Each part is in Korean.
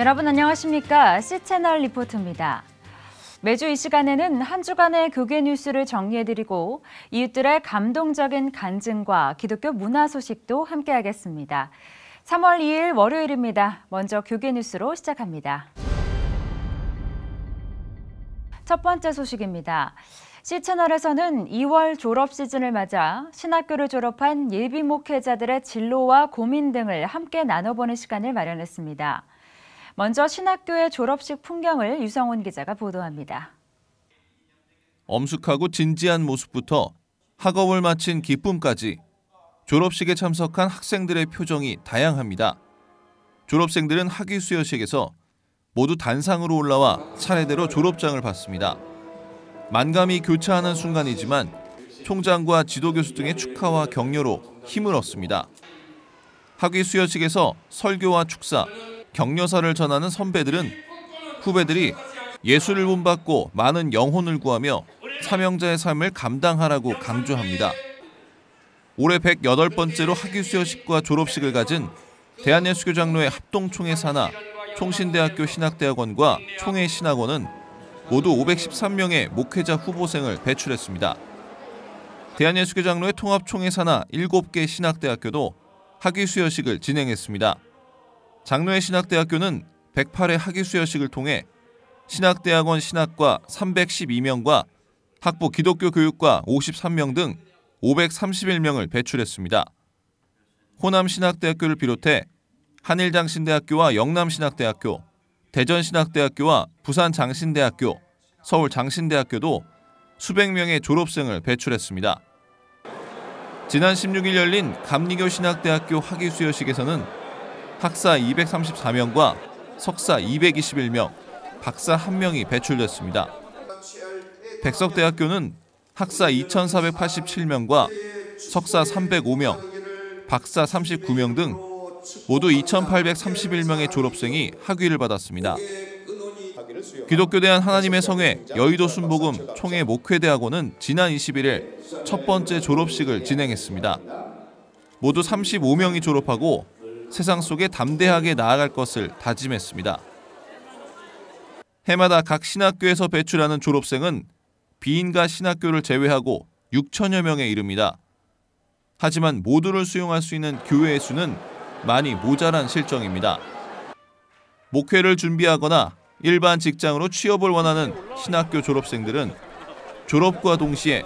여러분 안녕하십니까? C채널 리포트입니다. 매주 이 시간에는 한 주간의 교계 뉴스를 정리해드리고 이웃들의 감동적인 간증과 기독교 문화 소식도 함께하겠습니다. 3월 2일 월요일입니다. 먼저 교계 뉴스로 시작합니다. 첫 번째 소식입니다. C채널에서는 2월 졸업 시즌을 맞아 신학교를 졸업한 예비 목회자들의 진로와 고민 등을 함께 나눠보는 시간을 마련했습니다. 먼저 신학교의 졸업식 풍경을 유성훈 기자가 보도합니다. 엄숙하고 진지한 모습부터 학업을 마친 기쁨까지 졸업식에 참석한 학생들의 표정이 다양합니다. 졸업생들은 학위 수여식에서 모두 단상으로 올라와 차례대로 졸업장을 받습니다. 만감이 교차하는 순간이지만 총장과 지도교수 등의 축하와 격려로 힘을 얻습니다. 학위 수여식에서 설교와 축사, 격려사를 전하는 선배들은 후배들이 예수를 본받고 많은 영혼을 구하며 사명자의 삶을 감당하라고 강조합니다. 올해 108번째로 학위 수여식과 졸업식을 가진 대한예수교장로회 합동총회 산하 총신대학교 신학대학원과 총회신학원은 모두 513명의 목회자 후보생을 배출했습니다. 대한예수교장로회 통합총회 산하 7개 신학대학교도 학위 수여식을 진행했습니다. 장로회 신학대학교는 108회 학위 수여식을 통해 신학대학원 신학과 312명과 학부 기독교 교육과 53명 등 531명을 배출했습니다. 호남신학대학교를 비롯해 한일장신대학교와 영남신학대학교, 대전신학대학교와 부산장신대학교, 서울장신대학교도 수백 명의 졸업생을 배출했습니다. 지난 16일 열린 감리교 신학대학교 학위 수여식에서는 학사 234명과 석사 221명, 박사 1명이 배출됐습니다. 백석대학교는 학사 2,487명과 석사 305명, 박사 39명 등 모두 2,831명의 졸업생이 학위를 받았습니다. 기독교대한 하나님의 성회 여의도 순복음 총회 목회대학원은 지난 21일 첫 번째 졸업식을 진행했습니다. 모두 35명이 졸업하고 세상 속에 담대하게 나아갈 것을 다짐했습니다. 해마다 각 신학교에서 배출하는 졸업생은 비인가 신학교를 제외하고 6천여 명에 이릅니다. 하지만 모두를 수용할 수 있는 교회의 수는 많이 모자란 실정입니다. 목회를 준비하거나 일반 직장으로 취업을 원하는 신학교 졸업생들은 졸업과 동시에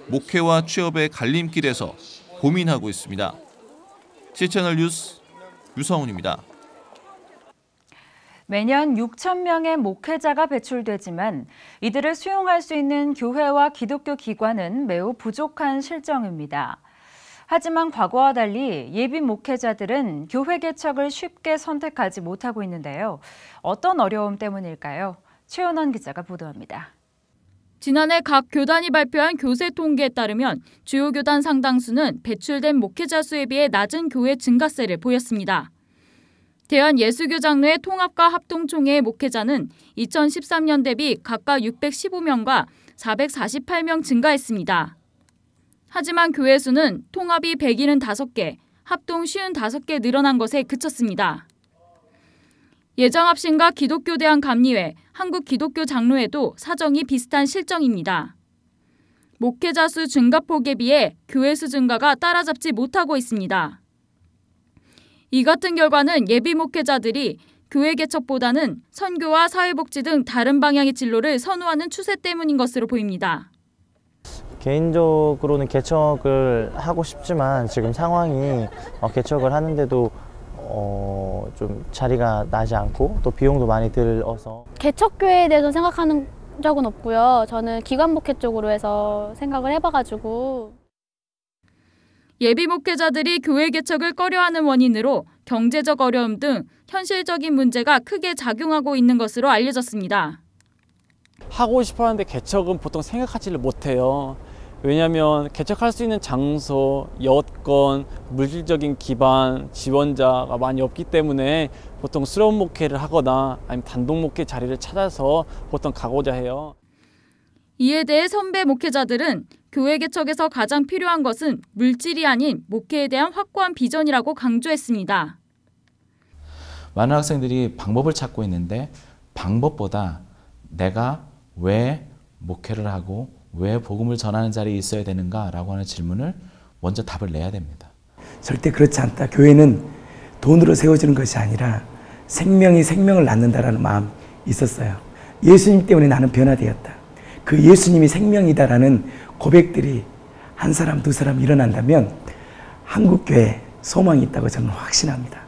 목회와 취업의 갈림길에서 고민하고 있습니다. C채널 뉴스 유성훈입니다. 매년 6천 명의 목회자가 배출되지만 이들을 수용할 수 있는 교회와 기독교 기관은 매우 부족한 실정입니다. 하지만 과거와 달리 예비 목회자들은 교회 개척을 쉽게 선택하지 못하고 있는데요. 어떤 어려움 때문일까요? 최은원 기자가 보도합니다. 지난해 각 교단이 발표한 교세 통계에 따르면 주요 교단 상당수는 배출된 목회자 수에 비해 낮은 교회 증가세를 보였습니다. 대한예수교장로회 통합과 합동총회의 목회자는 2013년 대비 각각 615명과 448명 증가했습니다. 하지만 교회 수는 통합이 175개, 합동 55개 늘어난 것에 그쳤습니다. 예정합신과 기독교대한 감리회, 한국기독교장로회도 사정이 비슷한 실정입니다. 목회자 수 증가폭에 비해 교회 수 증가가 따라잡지 못하고 있습니다. 이 같은 결과는 예비 목회자들이 교회 개척보다는 선교와 사회복지 등 다른 방향의 진로를 선호하는 추세 때문인 것으로 보입니다. 개인적으로는 개척을 하고 싶지만 지금 상황이 개척을 하는데도 좀 자리가 나지 않고 또 비용도 많이 들어서 개척교회에 대해서 생각하는 적은 없고요. 저는 기관 목회 쪽으로 해서 생각을 해봐가지고 예비 목회자들이 교회 개척을 꺼려하는 원인으로 경제적 어려움 등 현실적인 문제가 크게 작용하고 있는 것으로 알려졌습니다. 하고 싶어 하는데 개척은 보통 생각하지를 못해요. 왜냐하면 개척할 수 있는 장소, 여건, 물질적인 기반, 지원자가 많이 없기 때문에 보통 수련 목회를 하거나 아니면 단독 목회 자리를 찾아서 보통 가고자 해요. 이에 대해 선배 목회자들은 교회 개척에서 가장 필요한 것은 물질이 아닌 목회에 대한 확고한 비전이라고 강조했습니다. 많은 학생들이 방법을 찾고 있는데 방법보다 내가 왜 목회를 하고 왜 복음을 전하는 자리에 있어야 되는가라고 하는 질문을 먼저 답을 내야 됩니다. 절대 그렇지 않다. 교회는 돈으로 세워지는 것이 아니라 생명이 생명을 낳는다라는 마음이 있었어요. 예수님 때문에 나는 변화되었다. 그 예수님이 생명이다라는 고백들이 한 사람 두 사람 일어난다면 한국교회에 소망이 있다고 저는 확신합니다.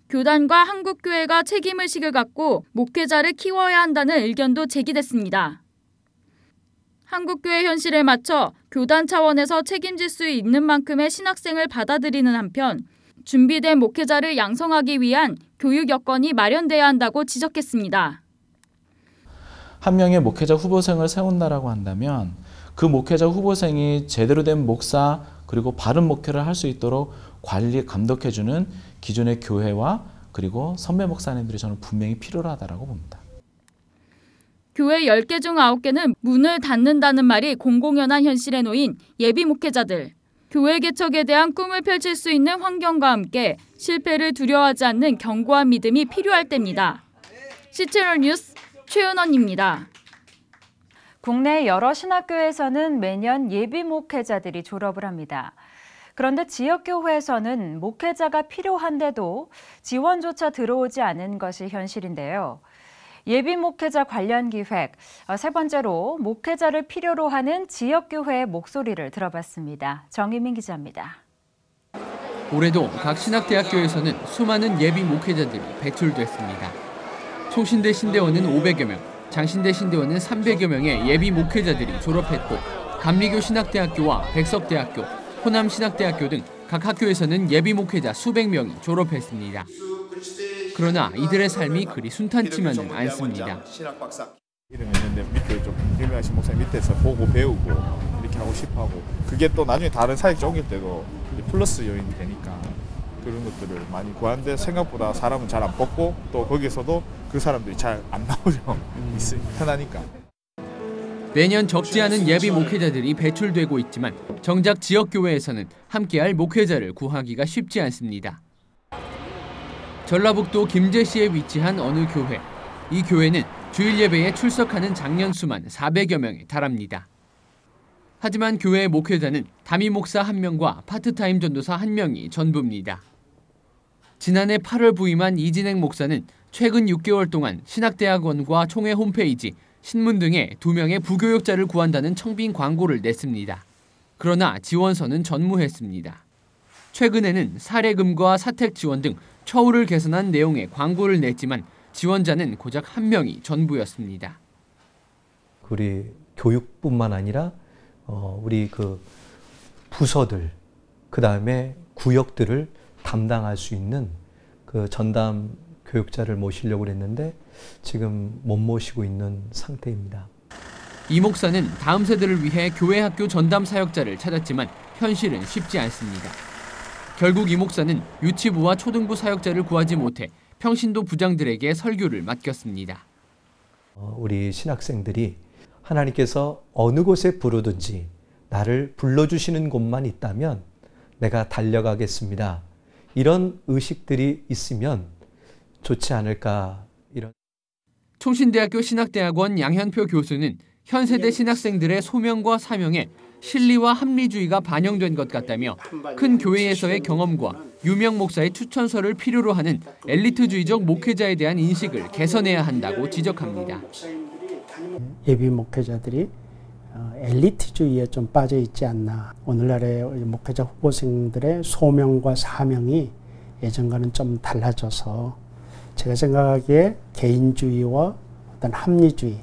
교단과 한국교회가 책임의식을 갖고 목회자를 키워야 한다는 의견도 제기됐습니다. 한국교회 현실에 맞춰 교단 차원에서 책임질 수 있는 만큼의 신학생을 받아들이는 한편 준비된 목회자를 양성하기 위한 교육 여건이 마련돼야 한다고 지적했습니다. 한 명의 목회자 후보생을 세운다라고 한다면 그 목회자 후보생이 제대로 된 목사 그리고 바른 목회를 할 수 있도록 관리, 감독해주는 기존의 교회와 그리고 선배 목사님들이 저는 분명히 필요하다고 봅니다. 교회 10개 중 9개는 문을 닫는다는 말이 공공연한 현실에 놓인 예비 목회자들. 교회 개척에 대한 꿈을 펼칠 수 있는 환경과 함께 실패를 두려워하지 않는 견고한 믿음이 필요할 때입니다. CCTV 뉴스 최은원입니다. 국내 여러 신학교에서는 매년 예비 목회자들이 졸업을 합니다. 그런데 지역교회에서는 목회자가 필요한데도 지원조차 들어오지 않은 것이 현실인데요. 예비 목회자 관련 기획, 세 번째로 목회자를 필요로 하는 지역교회의 목소리를 들어봤습니다. 정희민 기자입니다. 올해도 각 신학대학교에서는 수많은 예비 목회자들이 배출됐습니다. 총신대 신대원은 500여 명, 장신대 신대원은 300여 명의 예비 목회자들이 졸업했고 감리교 신학대학교와 백석대학교, 호남신학대학교 등 각 학교에서는 예비 목회자 수백 명이 졸업했습니다. 그러나 이들의 삶이 그리 순탄치만은 않습니다. 이름이 있는데 밑에 좀 유명하신 목사님 밑에서 보고 배우고 이렇게 하고 싶어하고 그게 또 나중에 다른 사역지 옮길 때도 플러스 요인이 되니까 그런 것들을 많이 구하는데 생각보다 사람은 잘 안 뽑고 또 거기서도 그 사람들이 잘 안 나오죠. 편하니까. 매년 적지 않은 예비 목회자들이 배출되고 있지만 정작 지역교회에서는 함께할 목회자를 구하기가 쉽지 않습니다. 전라북도 김제시에 위치한 어느 교회. 이 교회는 주일 예배에 출석하는 장년 수만 400여 명에 달합니다. 하지만 교회의 목회자는 담임 목사 1명과 파트타임 전도사 1명이 전부입니다. 지난해 8월 부임한 이진행 목사는 최근 6개월 동안 신학대학원과 총회 홈페이지, 신문 등에 2명의 부교역자를 구한다는 청빈 광고를 냈습니다. 그러나 지원서는 전무했습니다. 최근에는 사례금과 사택 지원 등 처우를 개선한 내용의 광고를 냈지만 지원자는 고작 1명이 전부였습니다. 우리 교육뿐만 아니라 우리 그 부서들, 그 다음에 구역들을 담당할 수 있는 그 전담 교육자를 모시려고 했는데 지금 못 모시고 있는 상태입니다. 이 목사는 다음 세대를 위해 교회 학교 전담 사역자를 찾았지만 현실은 쉽지 않습니다. 결국 이 목사는 유치부와 초등부 사역자를 구하지 못해 평신도 부장들에게 설교를 맡겼습니다. 우리 신학생들이 하나님께서 어느 곳에 부르든지 나를 불러주시는 곳만 있다면 내가 달려가겠습니다. 이런 의식들이 있으면 좋지 않을까. 이런. 총신대학교 신학대학원 양현표 교수는 현 세대 신학생들의 소명과 사명에 실리와 합리주의가 반영된 것 같다며 큰 교회에서의 경험과 유명 목사의 추천서를 필요로 하는 엘리트주의적 목회자에 대한 인식을 개선해야 한다고 지적합니다. 예비 목회자들이 엘리트주의에 좀 빠져 있지 않나. 오늘날의 목회자 후보생들의 소명과 사명이 예전과는 좀 달라져서 제가 생각하기에 개인주의와 어떤 합리주의,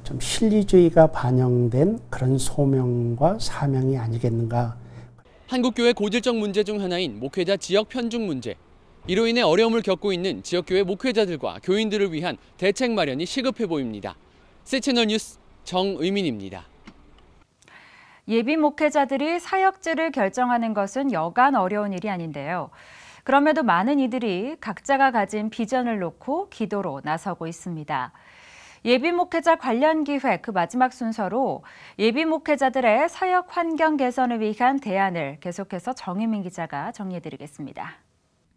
좀 실리주의가 반영된 그런 소명과 사명이 아니겠는가. 한국교회 고질적 문제 중 하나인 목회자 지역 편중 문제. 이로 인해 어려움을 겪고 있는 지역교회 목회자들과 교인들을 위한 대책 마련이 시급해 보입니다. CCTV 뉴스 정의민입니다. 예비 목회자들이 사역지를 결정하는 것은 여간 어려운 일이 아닌데요. 그럼에도 많은 이들이 각자가 가진 비전을 놓고 기도로 나서고 있습니다. 예비 목회자 관련 기획 그 마지막 순서로 예비 목회자들의 사역 환경 개선을 위한 대안을 계속해서 정희민 기자가 정리해드리겠습니다.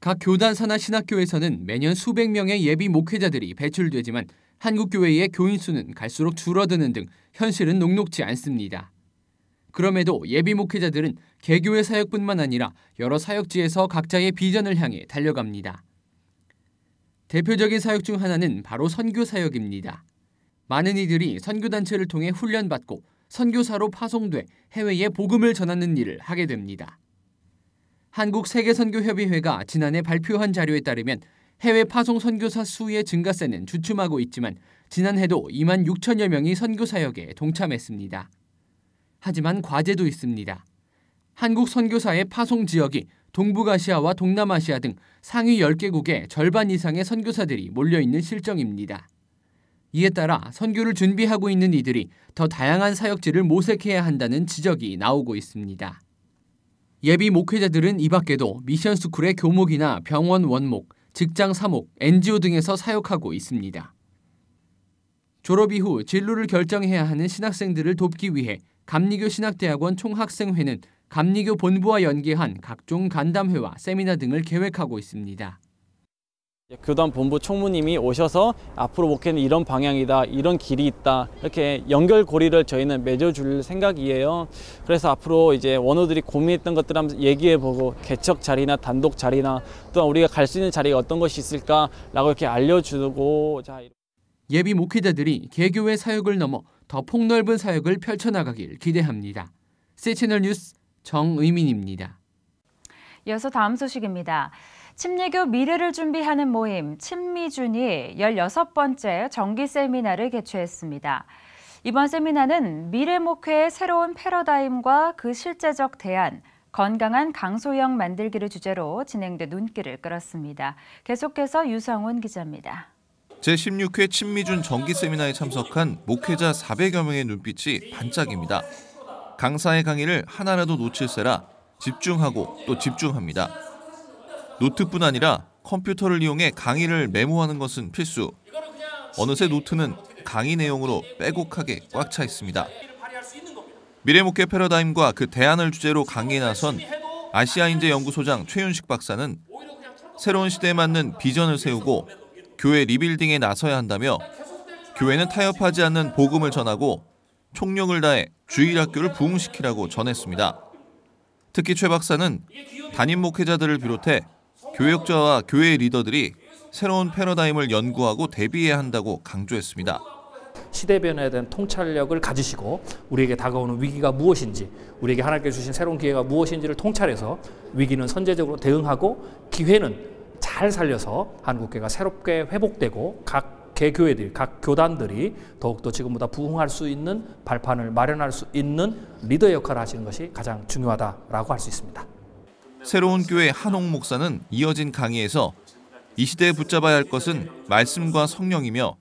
각 교단사나 신학교에서는 매년 수백 명의 예비 목회자들이 배출되지만 한국교회의 교인 수는 갈수록 줄어드는 등 현실은 녹록지 않습니다. 그럼에도 예비 목회자들은 개교회 사역뿐만 아니라 여러 사역지에서 각자의 비전을 향해 달려갑니다. 대표적인 사역 중 하나는 바로 선교 사역입니다. 많은 이들이 선교단체를 통해 훈련받고 선교사로 파송돼 해외에 복음을 전하는 일을 하게 됩니다. 한국세계선교협의회가 지난해 발표한 자료에 따르면 해외 파송 선교사 수의 증가세는 주춤하고 있지만 지난해도 2만 6천여 명이 선교 사역에 동참했습니다. 하지만 과제도 있습니다. 한국 선교사의 파송 지역이 동북아시아와 동남아시아 등 상위 10개국의 절반 이상의 선교사들이 몰려있는 실정입니다. 이에 따라 선교를 준비하고 있는 이들이 더 다양한 사역지를 모색해야 한다는 지적이 나오고 있습니다. 예비 목회자들은 이 밖에도 미션스쿨의 교목이나 병원 원목, 직장 사목, NGO 등에서 사역하고 있습니다. 졸업 이후 진로를 결정해야 하는 신학생들을 돕기 위해 감리교 신학대학원 총학생회는 감리교 본부와 연계한 각종 간담회와 세미나 등을 계획하고 있습니다. 교단 본부 총무님이 오셔서 앞으로 목회는 이런 방향이다, 이런 길이 있다, 이렇게 연결고리를 저희는 맺어줄 생각이에요. 그래서 앞으로 이제 원우들이 고민했던 것들 한번 얘기해보고 개척 자리나 단독 자리나 또한 우리가 갈 수 있는 자리가 어떤 것이 있을까라고 이렇게 알려주고. 예비 목회자들이 개교회 사역을 넘어 더 폭넓은 사역을 펼쳐나가길 기대합니다. C채널 뉴스 정의민입니다. 이어서 다음 소식입니다. 침례교 미래를 준비하는 모임 침미준이 16번째 정기 세미나를 개최했습니다. 이번 세미나는 미래 목회의 새로운 패러다임과 그 실제적 대안, 건강한 강소형 만들기를 주제로 진행돼 눈길을 끌었습니다. 계속해서 유성훈 기자입니다. 제16회 침미준 정기 세미나에 참석한 목회자 400여 명의 눈빛이 반짝입니다. 강사의 강의를 하나라도 놓칠세라 집중하고 또 집중합니다. 노트뿐 아니라 컴퓨터를 이용해 강의를 메모하는 것은 필수. 어느새 노트는 강의 내용으로 빼곡하게 꽉 차 있습니다. 미래목회 패러다임과 그 대안을 주제로 강의에 나선 아시아인재연구소장 최윤식 박사는 새로운 시대에 맞는 비전을 세우고 교회 리빌딩에 나서야 한다며 교회는 타협하지 않는 복음을 전하고 총력을 다해 주일학교를 부흥시키라고 전했습니다. 특히 최 박사는 담임 목회자들을 비롯해 교역자와 교회 리더들이 새로운 패러다임을 연구하고 대비해야 한다고 강조했습니다. 시대 변화에 대한 통찰력을 가지시고 우리에게 다가오는 위기가 무엇인지, 우리에게 하나님께서 주신 새로운 기회가 무엇인지를 통찰해서 위기는 선제적으로 대응하고 기회는 잘 살려서 한국교회가 새롭게 회복되고 각 개교회들, 각 교단들이 더욱더 지금보다 부흥할 수 있는 발판을 마련할 수 있는 리더의 역할을 하시는 것이 가장 중요하다라고 할 수 있습니다. 새로운 교회 한홍 목사는 이어진 강의에서 이 시대에 붙잡아야 할 것은 말씀과 성령이며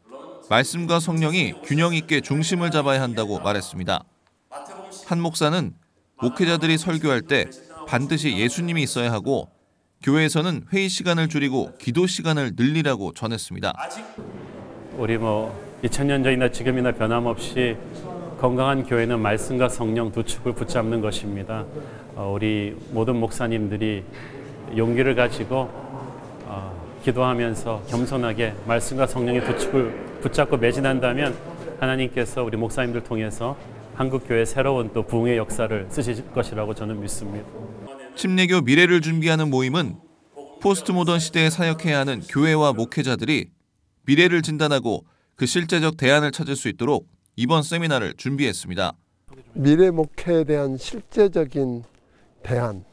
말씀과 성령이 균형 있게 중심을 잡아야 한다고 말했습니다. 한 목사는 목회자들이 설교할 때 반드시 예수님이 있어야 하고 교회에서는 회의 시간을 줄이고 기도 시간을 늘리라고 전했습니다. 우리 2000년 전이나 지금이나 변함없이 건강한 교회는 말씀과 성령 두 축을 붙잡는 것입니다. 우리 모든 목사님들이 용기를 가지고 기도하면서 겸손하게 말씀과 성령의 두 축을 붙잡고 매진한다면 하나님께서 우리 목사님들 통해서 한국교회 새로운 또 부흥의 역사를 쓰실 것이라고 저는 믿습니다. 침례교 미래를 준비하는 모임은 포스트 모던 시대에 사역해야 하는 교회와 목회자들이 미래를 진단하고 그 실제적 대안을 찾을 수 있도록 이번 세미나를 준비했습니다. 미래 목회에 대한 실제적인 대안,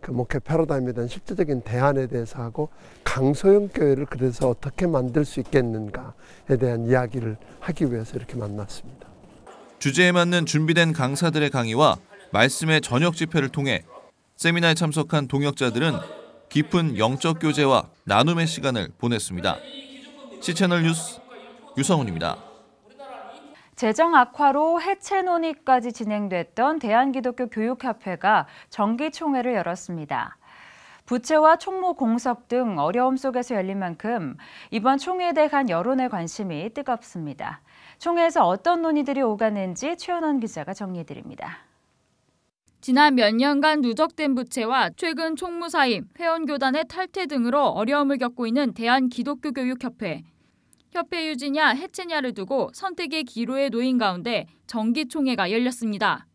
그 목회 패러다임에 대한 실제적인 대안에 대해서 하고 강소형 교회를 그래서 어떻게 만들 수 있겠는가에 대한 이야기를 하기 위해서 이렇게 만났습니다. 주제에 맞는 준비된 강사들의 강의와 말씀의 저녁 집회를 통해 세미나에 참석한 동역자들은 깊은 영적 교제와 나눔의 시간을 보냈습니다. C채널 뉴스 유성훈입니다. 재정 악화로 해체 논의까지 진행됐던 대한기독교 교육협회가 정기총회를 열었습니다. 부채와 총무 공석 등 어려움 속에서 열린 만큼 이번 총회에 대한 여론의 관심이 뜨겁습니다. 총회에서 어떤 논의들이 오갔는지 최연원 기자가 정리해드립니다. 지난 몇 년간 누적된 부채와 최근 총무사임, 회원교단의 탈퇴 등으로 어려움을 겪고 있는 대한기독교교육협회. 협회 유지냐 해체냐를 두고 선택의 기로에 놓인 가운데 정기총회가 열렸습니다.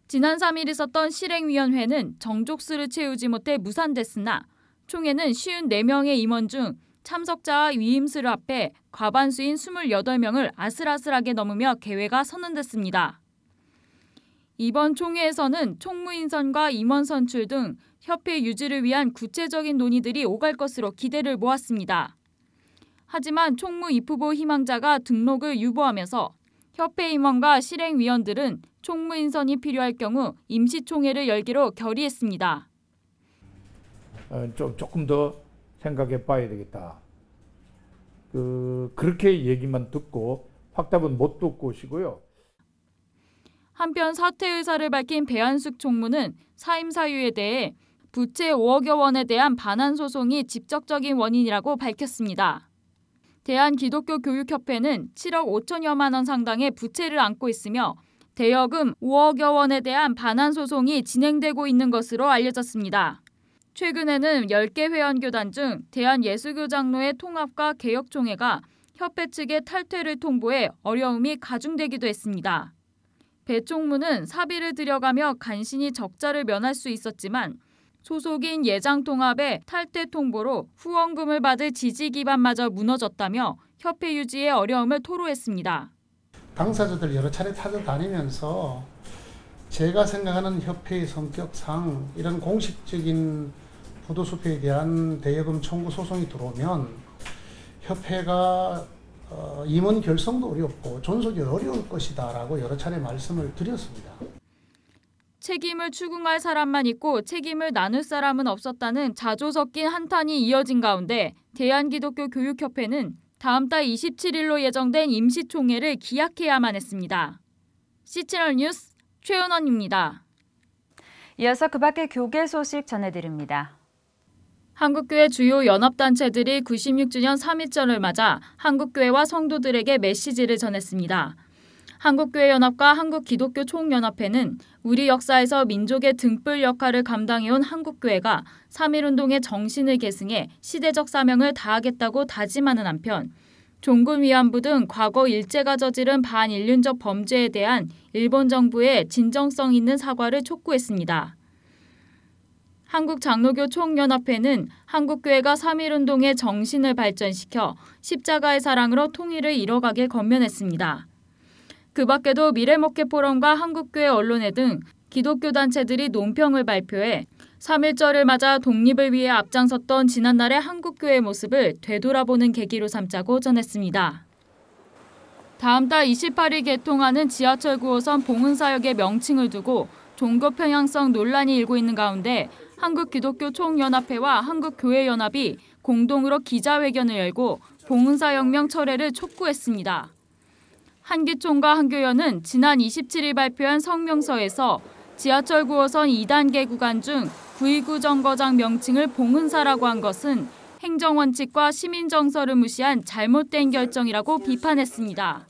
지난 3일 있었던 실행위원회는 정족수를 채우지 못해 무산됐으나 총회는 54명의 임원 중 참석자와 위임수를 합해 과반수인 28명을 아슬아슬하게 넘으며 개회가 선언됐습니다. 이번 총회에서는 총무인선과 임원 선출 등 협회 유지를 위한 구체적인 논의들이 오갈 것으로 기대를 모았습니다. 하지만 총무 입후보 희망자가 등록을 유보하면서 협회 임원과 실행위원들은 총무인선이 필요할 경우 임시총회를 열기로 결의했습니다. 조금 더 생각해 봐야 되겠다. 그렇게 얘기만 듣고 확답은 못 듣고 오시고요. 한편 사퇴 의사를 밝힌 배한숙 총무는 사임 사유에 대해 부채 5억여 원에 대한 반환 소송이 직접적인 원인이라고 밝혔습니다. 대한기독교교육협회는 7억 5천여만 원 상당의 부채를 안고 있으며 대여금 5억여 원에 대한 반환 소송이 진행되고 있는 것으로 알려졌습니다. 최근에는 10개 회원교단 중 대한예수교장로회 통합과 개혁총회가 협회 측의 탈퇴를 통보해 어려움이 가중되기도 했습니다. 배 총무는 사비를 들여가며 간신히 적자를 면할 수 있었지만 소속인 예장통합의 탈퇴 통보로 후원금을 받을 지지 기반마저 무너졌다며 협회 유지의 어려움을 토로했습니다. 당사자들 여러 차례 찾아다니면서 제가 생각하는 협회의 성격상 이런 공식적인 부도수표에 대한 대여금 청구 소송이 들어오면 협회가 임원 결성도 어렵고 존속이 어려울 것이다 라고 여러 차례 말씀을 드렸습니다. 책임을 추궁할 사람만 있고 책임을 나눌 사람은 없었다는 자조 섞인 한탄이 이어진 가운데 대한기독교교육협회는 다음 달 27일로 예정된 임시총회를 기약해야만 했습니다. CCTV 뉴스 최은원입니다. 이어서 그 밖의 교계 소식 전해드립니다. 한국교회 주요 연합단체들이 96주년 3.1절을 맞아 한국교회와 성도들에게 메시지를 전했습니다. 한국교회연합과 한국기독교총연합회는 우리 역사에서 민족의 등불 역할을 감당해온 한국교회가 3.1운동의 정신을 계승해 시대적 사명을 다하겠다고 다짐하는 한편 종군 위안부 등 과거 일제가 저지른 반인륜적 범죄에 대한 일본 정부의 진정성 있는 사과를 촉구했습니다. 한국장로교 총연합회는 한국교회가 3.1운동의 정신을 발전시켜 십자가의 사랑으로 통일을 이뤄가길 권면했습니다. 그 밖에도 미래목회포럼과 한국교회 언론회 등 기독교 단체들이 논평을 발표해 3.1절을 맞아 독립을 위해 앞장섰던 지난날의 한국교회의 모습을 되돌아보는 계기로 삼자고 전했습니다. 다음 달 28일 개통하는 지하철 9호선 봉은사역의 명칭을 두고 종교 편향성 논란이 일고 있는 가운데 한국기독교총연합회와 한국교회연합이 공동으로 기자회견을 열고 봉은사역명 철회를 촉구했습니다. 한기총과 한교연은 지난 27일 발표한 성명서에서 지하철 9호선 2단계 구간 중 929 정거장 명칭을 봉은사라고 한 것은 행정원칙과 시민정서를 무시한 잘못된 결정이라고 비판했습니다.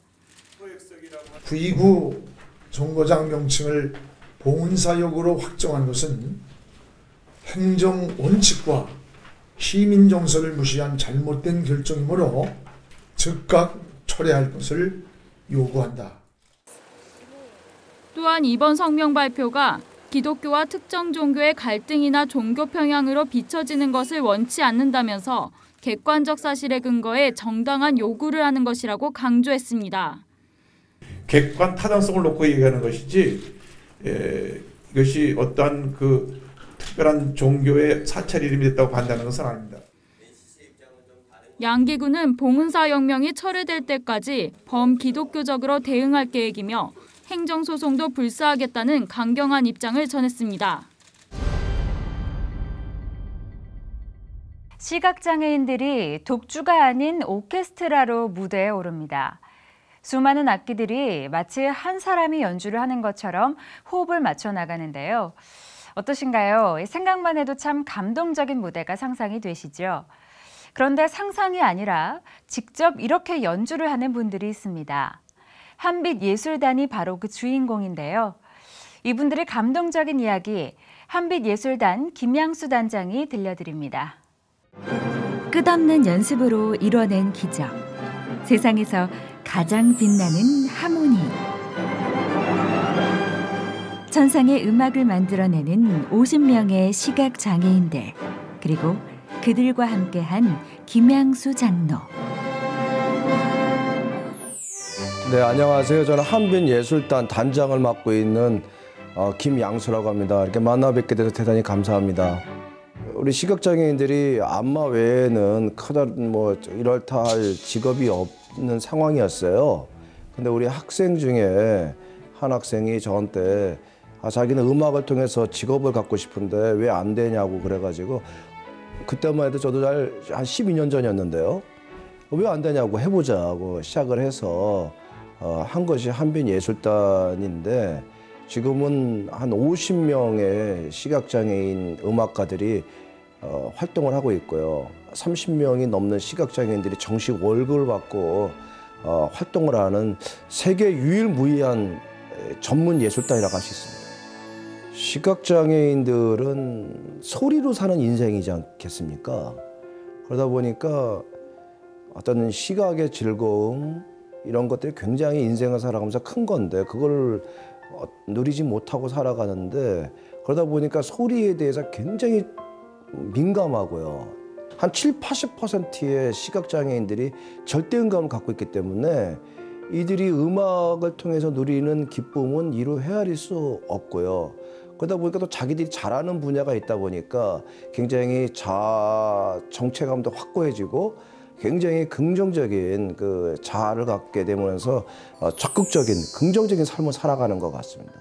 929 정거장 명칭을 봉은사역으로 확정한 것은 행정원칙과 시민정서를 무시한 잘못된 결정이므로 즉각 철회할 것을 요구한다. 또한 이번 성명 발표가 기독교와 특정 종교의 갈등이나 종교 편향으로 비춰지는 것을 원치 않는다면서 객관적 사실에 근거해 정당한 요구를 하는 것이라고 강조했습니다. 객관 타당성을 놓고 얘기하는 것이지 이것이 어떠한 특별한 종교의 사찰 이름이 됐다고 판단하는 것은 아닙니다. 양기구는 봉은사역명이 철회될 때까지 범기독교적으로 대응할 계획이며 행정소송도 불사하겠다는 강경한 입장을 전했습니다. 시각장애인들이 독주가 아닌 오케스트라로 무대에 오릅니다. 수많은 악기들이 마치 한 사람이 연주를 하는 것처럼 호흡을 맞춰 나가는데요. 어떠신가요? 생각만 해도 참 감동적인 무대가 상상이 되시죠? 그런데 상상이 아니라 직접 이렇게 연주를 하는 분들이 있습니다. 한빛예술단이 바로 그 주인공인데요. 이분들의 감동적인 이야기 한빛예술단 김양수 단장이 들려드립니다. 끝없는 연습으로 이뤄낸 기적. 세상에서 가장 빛나는 하모니. 천상의 음악을 만들어내는 50명의 시각장애인들, 그리고 그들과 함께한 김양수 장로. 네, 안녕하세요. 저는 한빛예술단 단장을 맡고 있는 김양수라고 합니다. 이렇게 만나 뵙게 돼서 대단히 감사합니다. 우리 시각장애인들이 안마 외에는 커다란 이럴타 할 직업이 없는 상황이었어요. 근데 우리 학생 중에 한 학생이 저한테 자기는 음악을 통해서 직업을 갖고 싶은데 왜 안 되냐고 그래가지고 그때만 해도 저도 한 12년 전이었는데요. 왜 안 되냐고 해보자고 시작을 해서 한 것이 한빛예술단인데 지금은 한 50명의 시각장애인 음악가들이 활동을 하고 있고요. 30명이 넘는 시각장애인들이 정식 월급을 받고 활동을 하는 세계 유일무이한 전문 예술단이라고 할 수 있습니다. 시각장애인들은 소리로 사는 인생이지 않겠습니까? 그러다 보니까 어떤 시각의 즐거움 이런 것들이 굉장히 인생을 살아가면서 큰 건데 그걸 누리지 못하고 살아가는데 그러다 보니까 소리에 대해서 굉장히 민감하고요. 한 70~80%의 시각장애인들이 절대음감을 갖고 있기 때문에 이들이 음악을 통해서 누리는 기쁨은 이루 헤아릴 수 없고요. 그러다 보니까 또 자기들이 잘하는 분야가 있다 보니까 굉장히 자아 정체감도 확고해지고 굉장히 긍정적인 그 자아를 갖게 되면서 적극적인 긍정적인 삶을 살아가는 것 같습니다.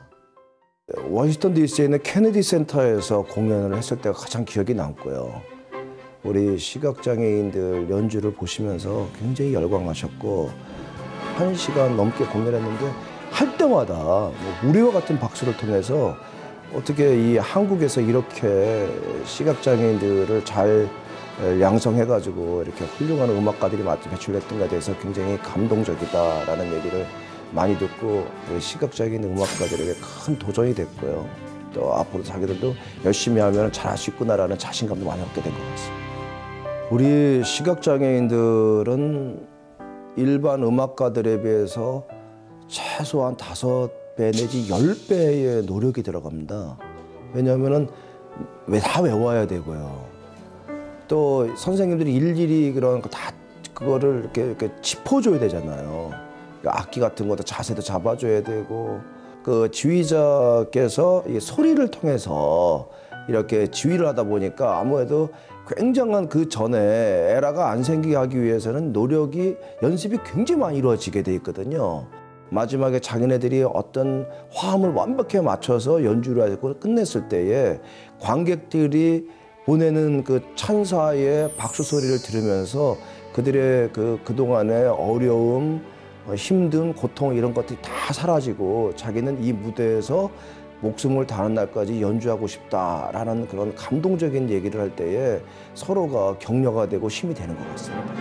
워싱턴 DC에 있는 케네디 센터에서 공연을 했을 때가 가장 기억이 남고요. 우리 시각장애인들 연주를 보시면서 굉장히 열광하셨고 1시간 넘게 공연했는데 할 때마다 우리와 같은 박수를 통해서 어떻게 이 한국에서 이렇게 시각장애인들을 잘 양성해가지고 이렇게 훌륭한 음악가들이 배출됐던가에 대해서 굉장히 감동적이다라는 얘기를 많이 듣고 시각장애인 음악가들에게 큰 도전이 됐고요. 또 앞으로 자기들도 열심히 하면 잘할 수 있구나라는 자신감도 많이 얻게 된 것 같습니다. 우리 시각장애인들은 일반 음악가들에 비해서 최소한 5배 내지 10배의 노력이 들어갑니다. 왜냐하면 다 외워야 되고요. 또 선생님들이 일일이 그런 거 다 그거를 이렇게 짚어줘야 되잖아요. 악기 같은 것도 자세도 잡아줘야 되고 그 지휘자께서 이 소리를 통해서 이렇게 지휘를 하다 보니까 아무래도 굉장한 그 전에 에러가 안 생기게 하기 위해서는 연습이 굉장히 많이 이루어지게 돼 있거든요. 마지막에 자기네들이 어떤 화음을 완벽하게 맞춰서 연주를 하고 끝냈을 때에 관객들이 보내는 그 찬사의 박수 소리를 들으면서 그들의 그동안의 어려움, 힘든 고통 이런 것들이 다 사라지고 자기는 이 무대에서 목숨을 다하는 날까지 연주하고 싶다라는 그런 감동적인 얘기를 할 때에 서로가 격려가 되고 힘이 되는 것 같습니다.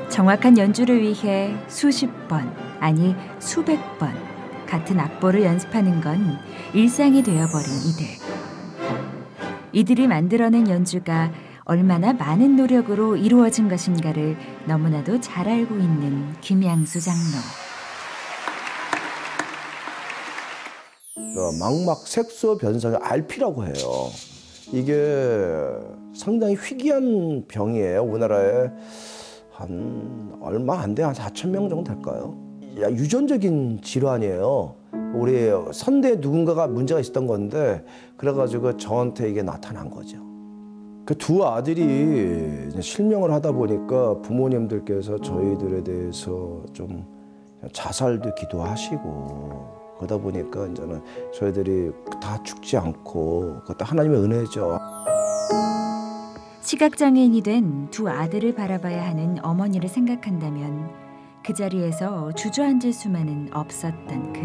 정확한 연주를 위해 수십 번, 아니 수백 번 같은 악보를 연습하는 건 일상이 되어버린 이들. 이들이 만들어낸 연주가 얼마나 많은 노력으로 이루어진 것인가를 너무나도 잘 알고 있는 김양수 장로. 망막 색소 변성의 RP라고 해요. 이게 상당히 희귀한 병이에요. 우리나라에 한 얼마 안 돼, 한 4,000명 정도 될까요? 유전적인 질환이에요. 우리 선대에 누군가가 문제가 있었던 건데 그래가지고 저한테 이게 나타난 거죠. 그 두 아들이 실명을 하다 보니까 부모님들께서 저희들에 대해서 좀 자살도 기도하시고 그러다 보니까 이제는 저희들이 다 죽지 않고 그것도 하나님의 은혜죠. 시각장애인이 된 두 아들을 바라봐야 하는 어머니를 생각한다면 그 자리에서 주저앉을 수만은 없었던 그.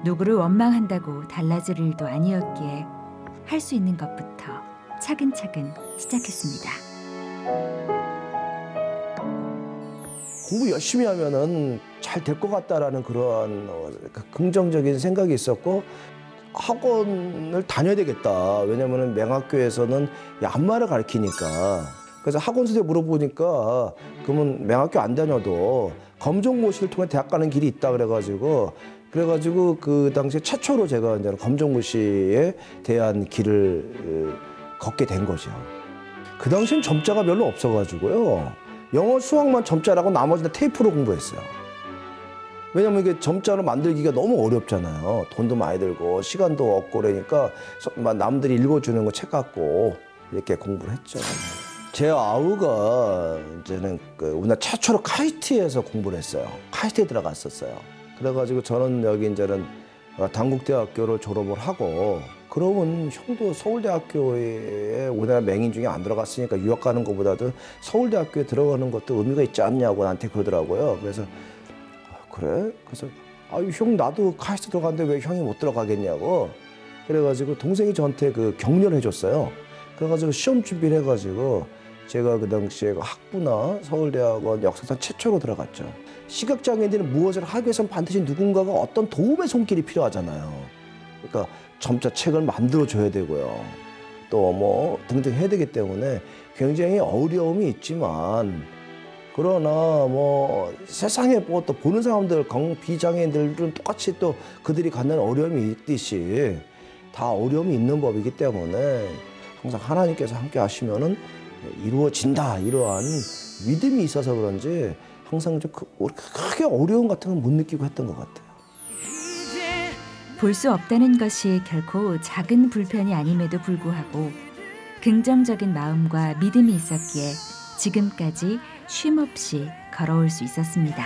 누구를 원망한다고 달라질 일도 아니었기에 할 수 있는 것부터 차근차근 시작했습니다. 공부 열심히 하면은 잘 될 것 같다라는 그러한 긍정적인 생각이 있었고 학원을 다녀야 되겠다. 왜냐면은 맹학교에서는 안마를 가르치니까. 그래서 학원 선생님 물어보니까 그러면 맹학교 안 다녀도 검정고시를 통해 대학 가는 길이 있다 그래가지고 그 당시에 최초로 제가 이제 검정고시에 대한 길을 걷게 된 거죠. 그 당시엔 점자가 별로 없어가지고요. 영어, 수학만 점자라고 나머지는 테이프로 공부했어요. 왜냐면 이게 점자로 만들기가 너무 어렵잖아요. 돈도 많이 들고 시간도 없고 그러니까 남들이 읽어주는 거 책 갖고 이렇게 공부를 했죠. 제 아우가 이제는 우리나라 최초로 카이스트에서 공부를 했어요. 카이스트에 들어갔었어요. 그래가지고 저는 여기 이제는 단국대학교를 졸업을 하고 그러면 형도 서울대학교에 우리나라 맹인 중에 안 들어갔으니까 유학 가는 것보다도 서울대학교에 들어가는 것도 의미가 있지 않냐고 나한테 그러더라고요. 그래서 그래? 그래서 형 나도 카이스트 들어갔는데 왜 형이 못 들어가겠냐고 그래가지고 동생이 저한테 그 격려를 해줬어요. 그래가지고 시험 준비를 해가지고 제가 그 당시에 학부나 서울대학원 역사상 최초로 들어갔죠. 시각장애인들이 무엇을 하기 위해서는 반드시 누군가가 어떤 도움의 손길이 필요하잖아요. 그러니까 점자 책을 만들어줘야 되고요. 또 뭐 등등 해야 되기 때문에 굉장히 어려움이 있지만 그러나 뭐 세상에 뭐 또 보는 사람들 비장애인들은 똑같이 또 그들이 갖는 어려움이 있듯이 다 어려움이 있는 법이기 때문에 항상 하나님께서 함께 하시면은 이루어진다 이러한 믿음이 있어서 그런지 항상 좀 크게 어려움 같은 건 못 느끼고 했던 것 같아요. 볼 수 없다는 것이 결코 작은 불편이 아님에도 불구하고 긍정적인 마음과 믿음이 있었기에 지금까지 쉼없이 걸어올 수 있었습니다.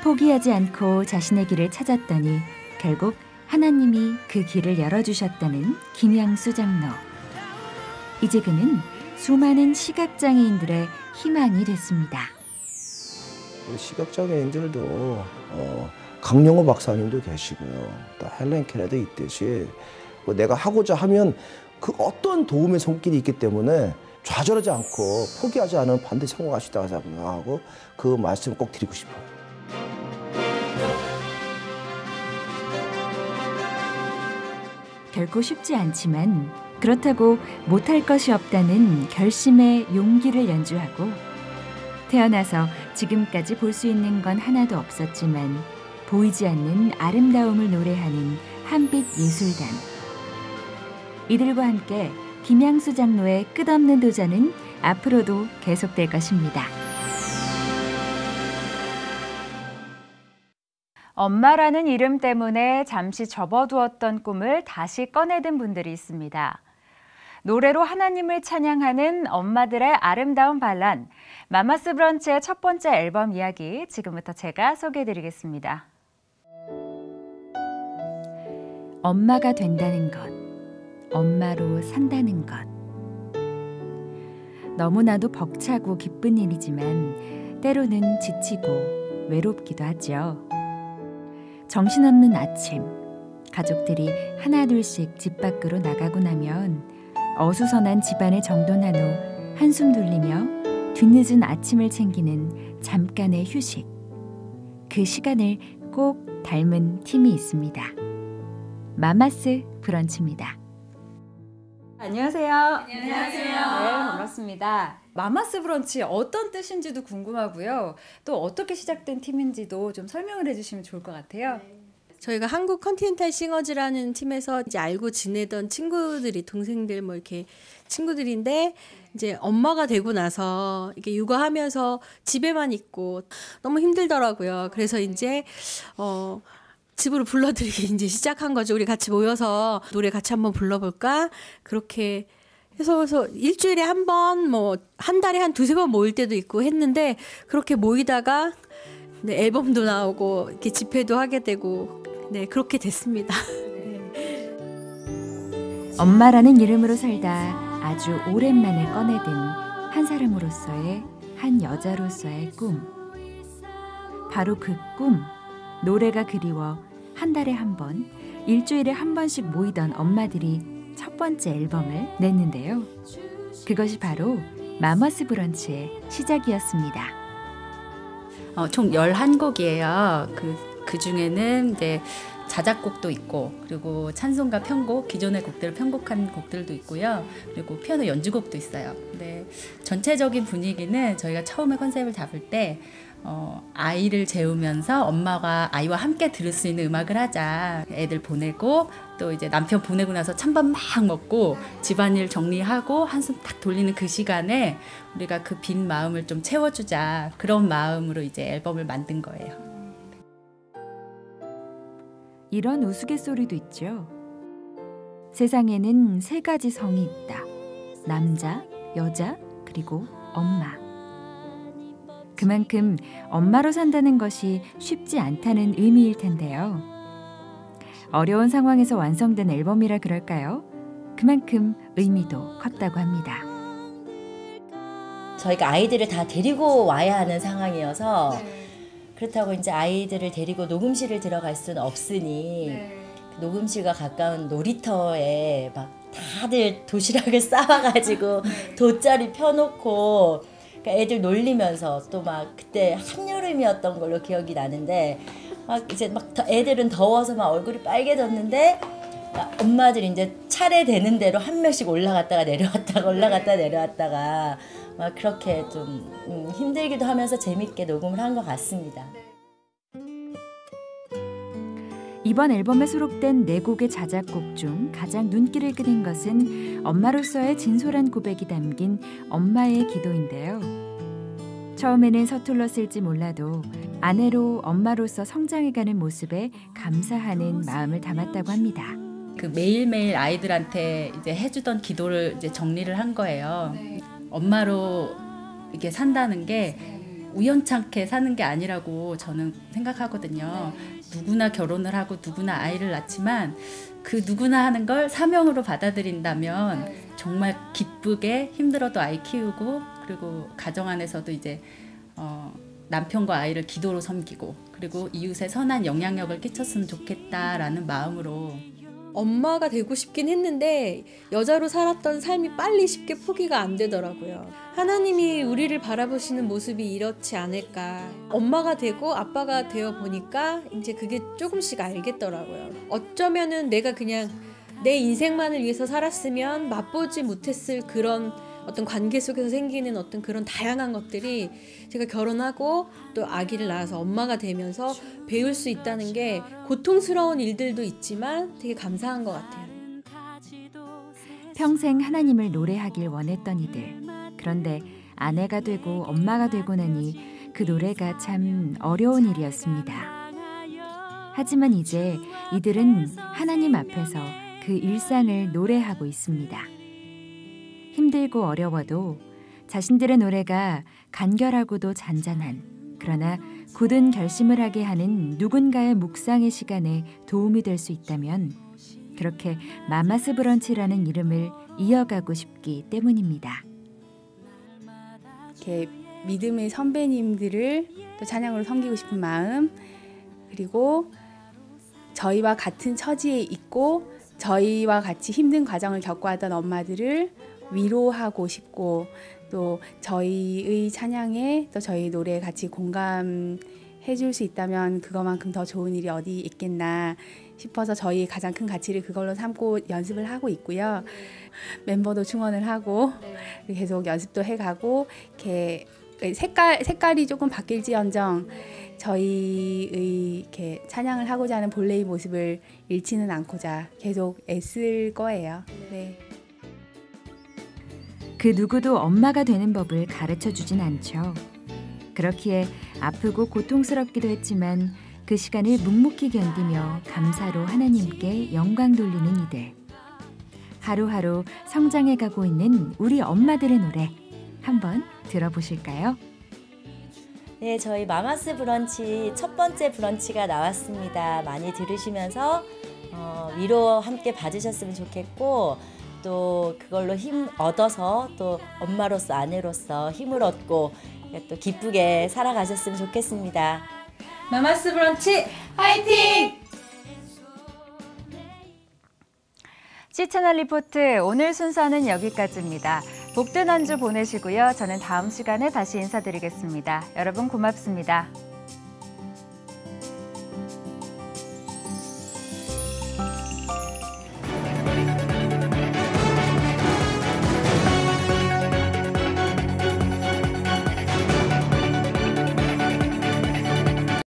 포기하지 않고 자신의 길을 찾았더니 결국 하나님이 그 길을 열어주셨다는 김양수 장로. 이제 그는 수많은 시각장애인들의 희망이 됐습니다. 시각장애인들도 강영호 박사님도 계시고요. 또 헬렌 켈러도 있듯이 내가 하고자 하면 그 어떤 도움의 손길이 있기 때문에 좌절하지 않고 포기하지 않으면 반드시 성공할 수 있다고 생각하고 그 말씀을 꼭 드리고 싶어요. 결코 쉽지 않지만 그렇다고 못할 것이 없다는 결심의 용기를 연주하고 태어나서 지금까지 볼 수 있는 건 하나도 없었지만 보이지 않는 아름다움을 노래하는 한빛 예술단. 이들과 함께 김양수 장로의 끝없는 도전은 앞으로도 계속될 것입니다. 엄마라는 이름 때문에 잠시 접어두었던 꿈을 다시 꺼내든 분들이 있습니다. 노래로 하나님을 찬양하는 엄마들의 아름다운 반란, 마마스 브런치의 첫 번째 앨범 이야기 지금부터 제가 소개해드리겠습니다. 엄마가 된다는 것, 엄마로 산다는 것. 너무나도 벅차고 기쁜 일이지만 때로는 지치고 외롭기도 하죠. 정신없는 아침, 가족들이 하나둘씩 집 밖으로 나가고 나면 어수선한 집안을 정돈한 후 한숨 돌리며 뒤늦은 아침을 챙기는 잠깐의 휴식. 그 시간을 꼭 닮은 팀이 있습니다. 마마스 브런치입니다. 안녕하세요. 안녕하세요. 네, 반갑습니다. 마마스 브런치 어떤 뜻인지도 궁금하고요. 또 어떻게 시작된 팀인지도 좀 설명을 해주시면 좋을 것 같아요. 저희가 한국 컨티넨탈 싱어즈라는 팀에서 이제 알고 지내던 친구들이 동생들 뭐 이렇게 친구들인데 이제 엄마가 되고 나서 이렇게 육아하면서 집에만 있고 너무 힘들더라고요. 그래서 이제 집으로 불러들이기 이제 시작한 거죠. 우리 같이 모여서 노래 같이 한번 불러볼까? 그렇게 해서 일주일에 한 번, 뭐 한 달에 한 두세 번 모일 때도 있고 했는데 그렇게 모이다가 네, 앨범도 나오고 이렇게 집회도 하게 되고 네, 그렇게 됐습니다. 엄마라는 이름으로 살다 아주 오랜만에 꺼내든 한 사람으로서의, 한 여자로서의 꿈. 바로 그 꿈, 노래가 그리워 한 달에 한 번, 일주일에 한 번씩 모이던 엄마들이 첫 번째 앨범을 냈는데요. 그것이 바로 마머스 브런치의 시작이었습니다. 총 11곡이에요. 그 중에는 이제 자작곡도 있고, 그리고 찬송가 편곡, 기존의 곡들을 편곡한 곡들도 있고요. 그리고 피아노 연주곡도 있어요. 근데 전체적인 분위기는 저희가 처음에 컨셉을 잡을 때 아이를 재우면서 엄마가 아이와 함께 들을 수 있는 음악을 하자. 애들 보내고 또 이제 남편 보내고 나서 찬밥 막 먹고 집안일 정리하고 한숨 딱 돌리는 그 시간에 우리가 그 빈 마음을 좀 채워주자. 그런 마음으로 이제 앨범을 만든 거예요. 이런 우스갯소리도 있죠. 세상에는 3가지 성이 있다. 남자, 여자, 그리고 엄마. 그만큼 엄마로 산다는 것이 쉽지 않다는 의미일 텐데요. 어려운 상황에서 완성된 앨범이라 그럴까요? 그만큼 의미도 컸다고 합니다. 저희가 아이들을 다 데리고 와야 하는 상황이어서 그렇다고 이제 아이들을 데리고 녹음실을 들어갈 수는 없으니 녹음실과 가까운 놀이터에 막 다들 도시락을 싸와가지고 돗자리 펴놓고 애들 놀리면서 또 막 그때 한여름이었던 걸로 기억이 나는데 막 이제 막 애들은 더워서 막 얼굴이 빨개졌는데 엄마들이 이제 차례 되는 대로 한 명씩 올라갔다가 내려왔다가 막 그렇게 좀 힘들기도 하면서 재밌게 녹음을 한 것 같습니다. 이번 앨범에 수록된 4곡의 자작곡 중 가장 눈길을 끄는 것은 엄마로서의 진솔한 고백이 담긴 엄마의 기도인데요. 처음에는 서툴렀을지 몰라도 아내로 엄마로서 성장해가는 모습에 감사하는 마음을 담았다고 합니다. 그 매일매일 아이들한테 이제 해주던 기도를 이제 정리를 한 거예요. 엄마로 이렇게 산다는 게 우연찮게 사는 게 아니라고 저는 생각하거든요. 누구나 결혼을 하고 누구나 아이를 낳지만 그 누구나 하는 걸 사명으로 받아들인다면 정말 기쁘게 힘들어도 아이 키우고 그리고 가정 안에서도 이제 남편과 아이를 기도로 섬기고 그리고 이웃에 선한 영향력을 끼쳤으면 좋겠다라는 마음으로 엄마가 되고 싶긴 했는데 여자로 살았던 삶이 빨리 쉽게 포기가 안 되더라고요. 하나님이 우리를 바라보시는 모습이 이렇지 않을까. 엄마가 되고 아빠가 되어 보니까 이제 그게 조금씩 알겠더라고요. 어쩌면은 내가 그냥 내 인생만을 위해서 살았으면 맛보지 못했을 그런 어떤 관계 속에서 생기는 어떤 그런 다양한 것들이 제가 결혼하고 또 아기를 낳아서 엄마가 되면서 배울 수 있다는 게 고통스러운 일들도 있지만 되게 감사한 것 같아요. 평생 하나님을 노래하길 원했던 이들. 그런데 아내가 되고 엄마가 되고 나니 그 노래가 참 어려운 일이었습니다. 하지만 이제 이들은 하나님 앞에서 그 일상을 노래하고 있습니다. 힘들고 어려워도 자신들의 노래가 간결하고도 잔잔한 그러나 굳은 결심을 하게 하는 누군가의 묵상의 시간에 도움이 될 수 있다면 그렇게 마마스 브런치라는 이름을 이어가고 싶기 때문입니다. 이렇게 믿음의 선배님들을 또 찬양으로 섬기고 싶은 마음, 그리고 저희와 같은 처지에 있고 저희와 같이 힘든 과정을 겪어왔던 엄마들을 위로하고 싶고 또 저희의 찬양에 또 저희 노래에 같이 공감해 줄 수 있다면 그거만큼 더 좋은 일이 어디 있겠나 싶어서 저희 가장 큰 가치를 그걸로 삼고 연습을 하고 있고요. 멤버도 충원을 하고 계속 연습도 해가고 이렇게 색깔이 조금 바뀔지언정 저희의 이렇게 찬양을 하고자 하는 본래의 모습을 잃지는 않고자 계속 애쓸 거예요. 네. 그 누구도 엄마가 되는 법을 가르쳐 주진 않죠. 그렇기에 아프고 고통스럽기도 했지만 그 시간을 묵묵히 견디며 감사로 하나님께 영광 돌리는 이들. 하루하루 성장해가고 있는 우리 엄마들의 노래 한번 들어보실까요? 네, 저희 마마스 브런치 첫 번째 브런치가 나왔습니다. 많이 들으시면서 위로 함께 봐주셨으면 좋겠고 또 그걸로 힘 얻어서 또 엄마로서 아내로서 힘을 얻고 또 기쁘게 살아가셨으면 좋겠습니다. 마마스 브런치 화이팅! C채널 리포트 오늘 순서는 여기까지입니다. 복된 한 주 보내시고요. 저는 다음 시간에 다시 인사드리겠습니다. 여러분 고맙습니다.